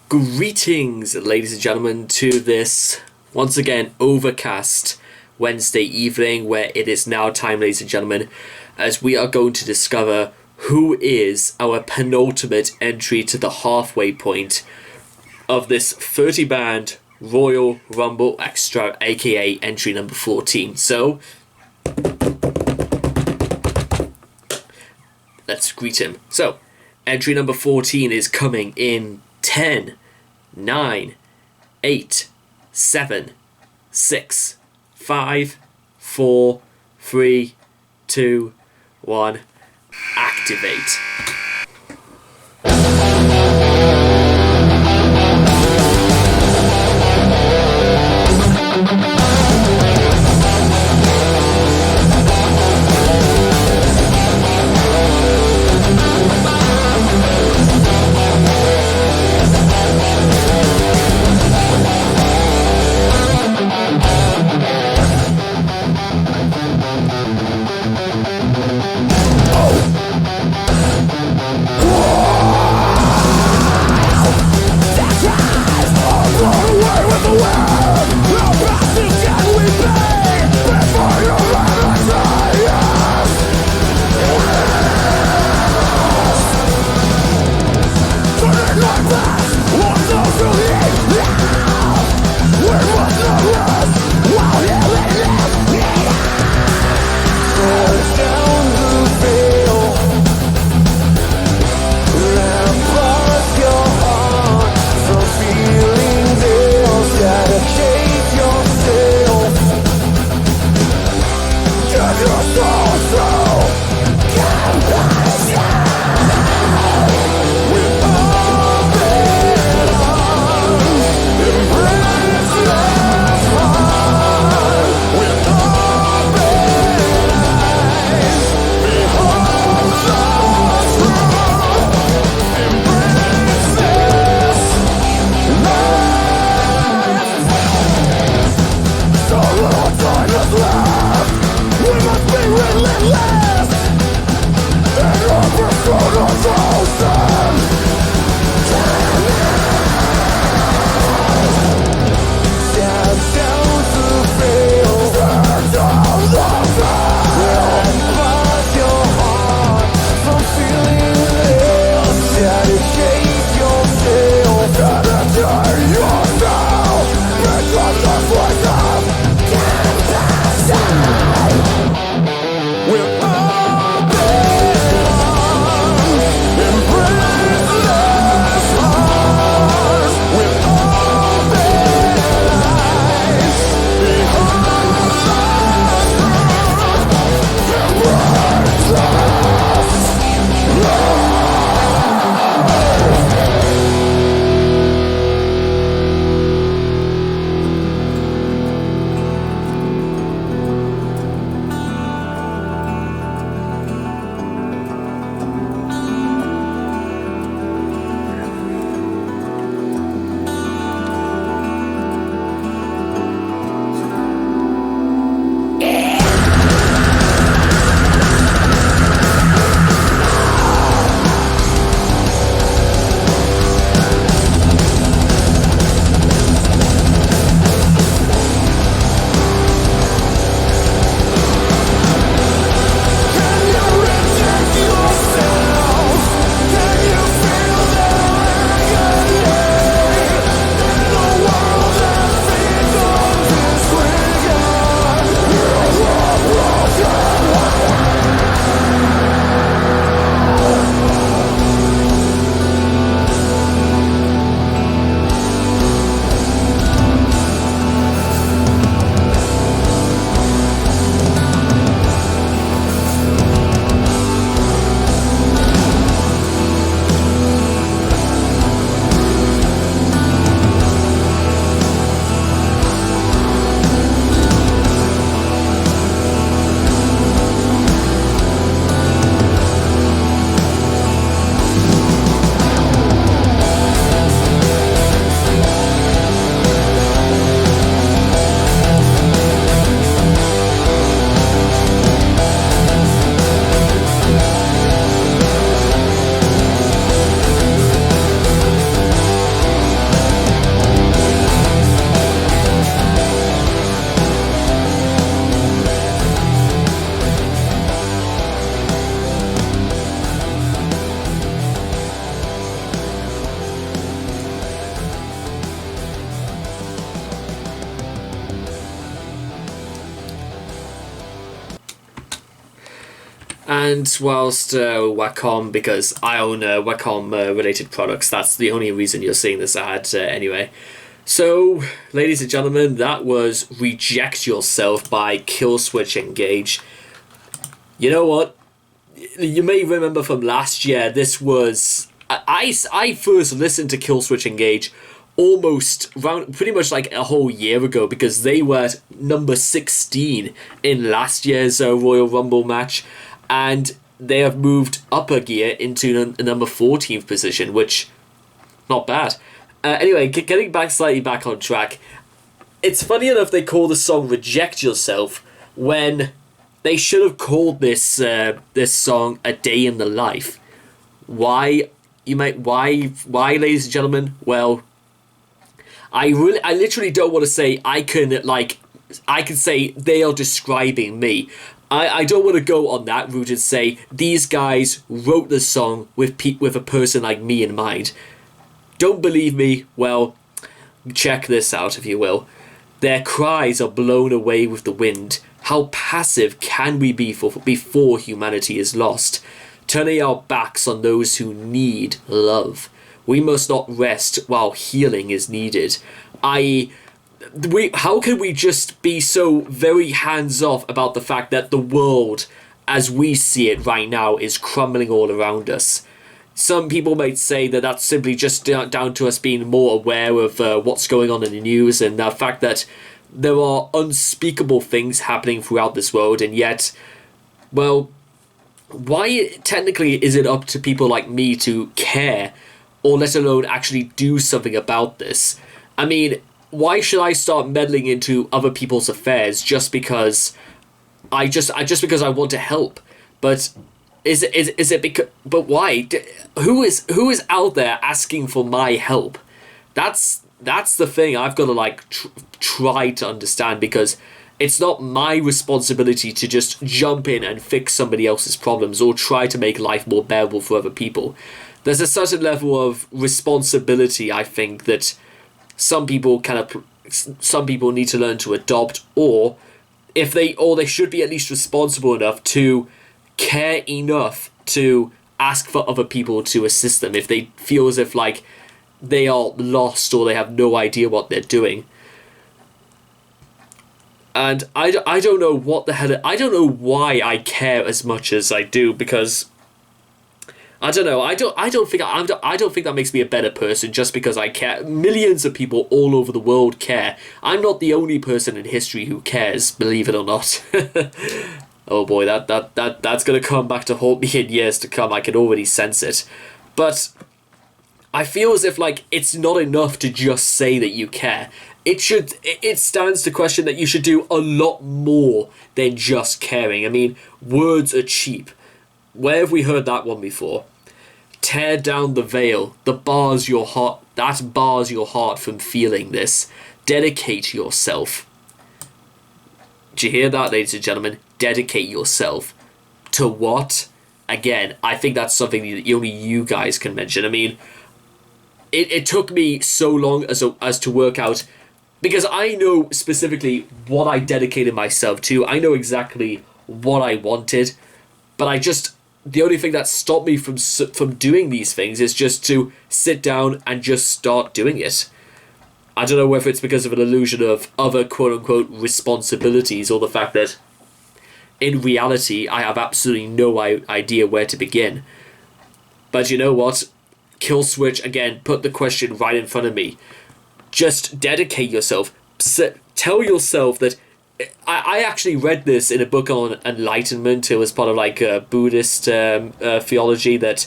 Greetings, ladies and gentlemen, to this once again overcast Wednesday evening, where it is now time, ladies and gentlemen, as we are going to discover who is our penultimate entry to the halfway point of this 30-band Royal Rumble Extra, aka entry number 14. So, let's greet him. So, entry number 14 is coming in 10, 9, 8, 7, 6, 5, 4, 3, 2, 1. Activate. And whilst Wacom, because I own Wacom related products, that's the only reason you're seeing this ad anyway. So, ladies and gentlemen, that was Reject Yourself by Killswitch Engage. You know what? You may remember from last year, this was... I first listened to Killswitch Engage almost pretty much like a whole year ago, because they were number 16 in last year's Royal Rumble match, and they have moved up a gear into the number 14th position, which, not bad. Anyway, getting slightly back on track, it's funny enough they call the song Reject Yourself when they should have called this song A Day in the Life. Why, ladies and gentlemen? Well, I literally don't want to say I can say they are describing me. I don't want to go on that route and say these guys wrote the song with a person like me in mind. Don't believe me? Well, check this out, if you will. Their cries are blown away with the wind. How passive can we be before humanity is lost? Turning our backs on those who need love. We must not rest while healing is needed. How can we just be so very hands-off about the fact that the world, as we see it right now, is crumbling all around us? Some people might say that that's simply just down to us being more aware of what's going on in the news, and the fact that there are unspeakable things happening throughout this world, and yet, well, why technically is it up to people like me to care, or let alone actually do something about this? I mean, why should I start meddling into other people's affairs just because I want to help? But is it because? But why? Who is out there asking for my help? That's the thing I've got to try to understand, because it's not my responsibility to just jump in and fix somebody else's problems or try to make life more bearable for other people. There's a certain level of responsibility, I think, that some people need to learn to adopt, or they should be at least responsible enough to care enough to ask for other people to assist them if they feel as if they are lost or they have no idea what they're doing. And I don't know what the hell... I don't know why I care as much as I do, because I don't know. I don't think that makes me a better person just because I care. Millions of people all over the world care. I'm not the only person in history who cares, believe it or not. Oh boy, that's gonna come back to haunt me in years to come. I can already sense it. But I feel as if it's not enough to just say that you care. It stands to question that you should do a lot more than just caring. I mean, words are cheap. Where have we heard that one before? Tear down the veil. That bars your heart from feeling this. Dedicate yourself. Do you hear that, ladies and gentlemen? Dedicate yourself. To what? Again, I think that's something that only you guys can mention. I mean, it took me so long as to work out, because I know specifically what I dedicated myself to. I know exactly what I wanted, but the only thing that stopped me from doing these things is just to sit down and just start doing it. I don't know whether it's because of an illusion of other quote-unquote responsibilities, or the fact that in reality I have absolutely no idea where to begin. But you know what? Killswitch, again, put the question right in front of me. Just dedicate yourself. Tell yourself that... I actually read this in a book on enlightenment. It was part of a Buddhist theology that...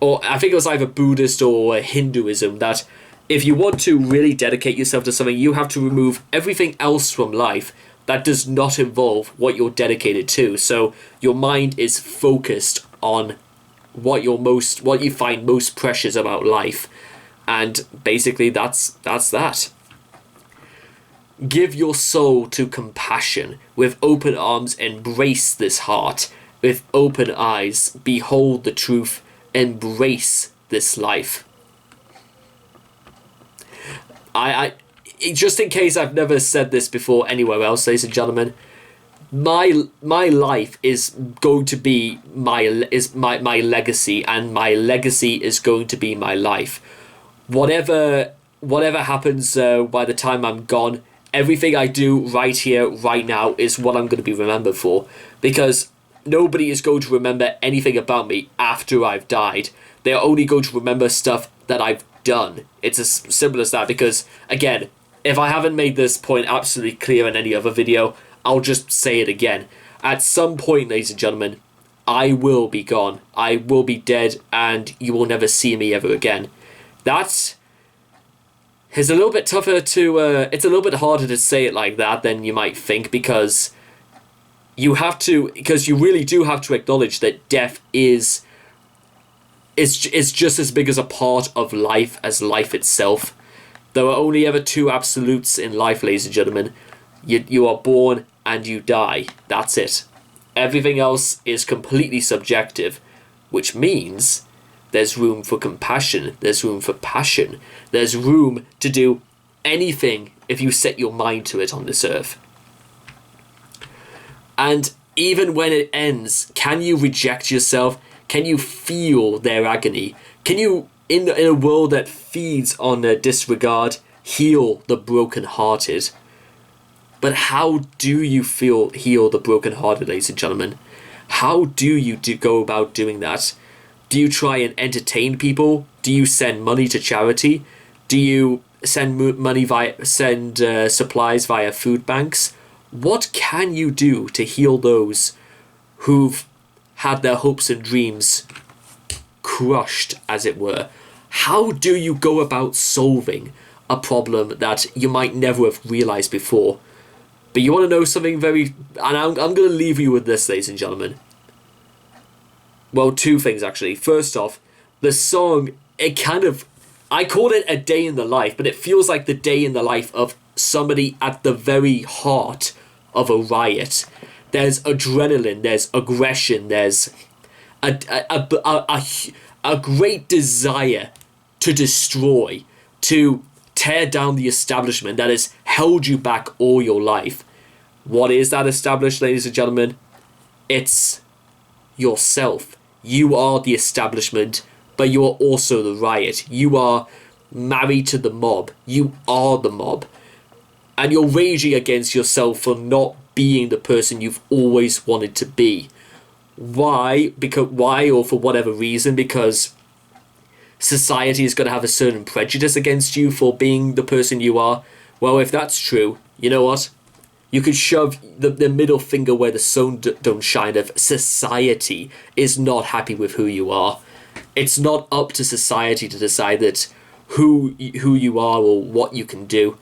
Or I think it was either Buddhist or Hinduism, that if you want to really dedicate yourself to something, you have to remove everything else from life that does not involve what you're dedicated to. So your mind is focused on what you find most precious about life, and basically that's that. Give your soul to compassion. With open arms, embrace this heart. With open eyes, behold the truth. Embrace this life. I just in case I've never said this before anywhere else, ladies and gentlemen, my life is going to be my legacy, and my legacy is going to be my life. Whatever happens by the time I'm gone, everything I do right here, right now, is what I'm going to be remembered for. Because nobody is going to remember anything about me after I've died. They're only going to remember stuff that I've done. It's as simple as that. Because, again, if I haven't made this point absolutely clear in any other video, I'll just say it again. At some point, ladies and gentlemen, I will be gone. I will be dead, and you will never see me ever again. That is a little bit tougher to... it's a little bit harder to say it like that than you might think, because you really do have to acknowledge that death is just as big as a part of life as life itself. There are only ever two absolutes in life, ladies and gentlemen. You are born and you die. That's it. Everything else is completely subjective, which means there's room for compassion, there's room for passion, there's room to do anything if you set your mind to it on this earth. And even when it ends, can you reject yourself? Can you feel their agony? Can you, in a world that feeds on disregard, heal the broken-hearted? But how do you heal the broken-hearted, ladies and gentlemen? How do you go about doing that? Do you try and entertain people? Do you send money to charity? Do you send supplies via food banks? What can you do to heal those who've had their hopes and dreams crushed, as it were? How do you go about solving a problem that you might never have realized before? But you want to know something very... And I'm going to leave you with this, ladies and gentlemen. Well, two things, actually. First off, the song, I called it a day in the life, but it feels like the day in the life of somebody at the very heart of a riot. There's adrenaline, there's aggression, there's a great desire to destroy, to tear down the establishment that has held you back all your life. What is that establishment, ladies and gentlemen? It's yourself. You are the establishment, but you are also the riot. You are married to the mob. You are the mob. And you're raging against yourself for not being the person you've always wanted to be. Why? Why, or for whatever reason? Because society is going to have a certain prejudice against you for being the person you are. Well, if that's true, you know what? You could shove the middle finger where the sun don't shine if society is not happy with who you are. It's not up to society to decide that who you are or what you can do.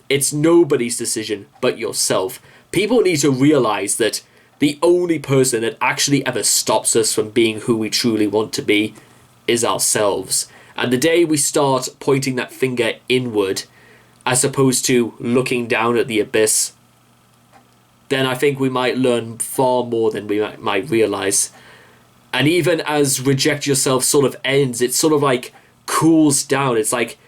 It's nobody's decision but yourself. People need to realize that the only person that actually ever stops us from being who we truly want to be is ourselves. And the day we start pointing that finger inward as opposed to looking down at the abyss, then I think we might learn far more than we might realize. And even as Reject Yourself sort of ends, it sort of like cools down. It's like,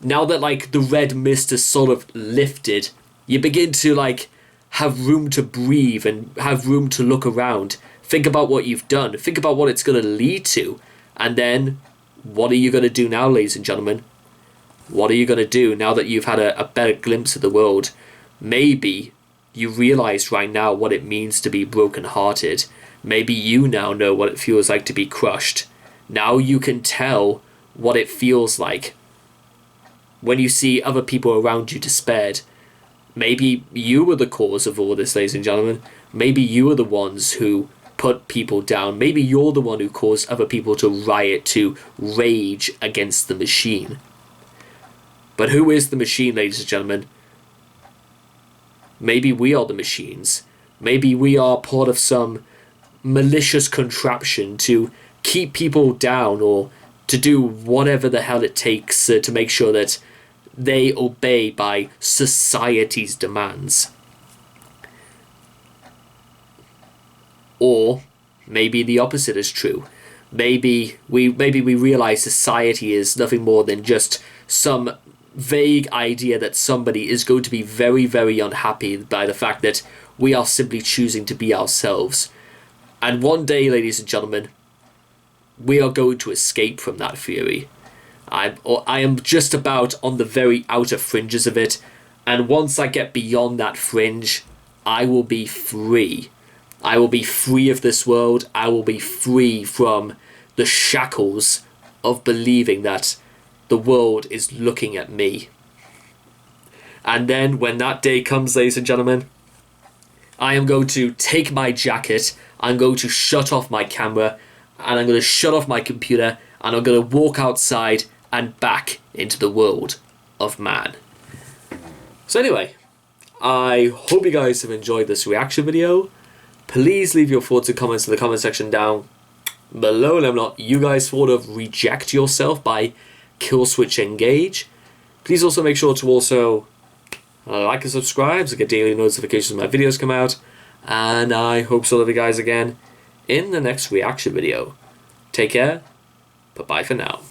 now that like the red mist is sort of lifted, you begin to like have room to breathe and have room to look around. Think about what you've done. Think about what it's going to lead to. And then, what are you going to do now, ladies and gentlemen? What are you going to do now that you've had a better glimpse of the world? Maybe you realize right now what it means to be broken-hearted. Maybe you now know what it feels like to be crushed. Now you can tell what it feels like when you see other people around you despaired. Maybe you were the cause of all this, ladies and gentlemen. Maybe you are the ones who put people down. Maybe you're the one who caused other people to riot, to rage against the machine. But who is the machine, ladies and gentlemen? Maybe we are the machines. Maybe we are part of some malicious contraption to keep people down or to do whatever the hell it takes to make sure that they obey by society's demands. Or maybe the opposite is true. Maybe we realize society is nothing more than just some vague idea that somebody is going to be very, very unhappy by the fact that we are simply choosing to be ourselves. And one day, ladies and gentlemen, we are going to escape from that theory. I am just about on the very outer fringes of it, and once I get beyond that fringe, I will be free. I will be free of this world. I will be free from the shackles of believing that the world is looking at me. And then when that day comes, ladies and gentlemen, I am going to take my jacket, I'm going to shut off my camera, and I'm going to shut off my computer, and I'm going to walk outside and back into the world of man. So anyway, I hope you guys have enjoyed this reaction video. Please leave your thoughts and comments in the comment section down below. Let me know you guys thought of Reject Yourself by Killswitch Engage. Please also make sure to also like and subscribe to get daily notifications when my videos come out. And I hope to love you guys again in the next reaction video. Take care. Bye-bye for now.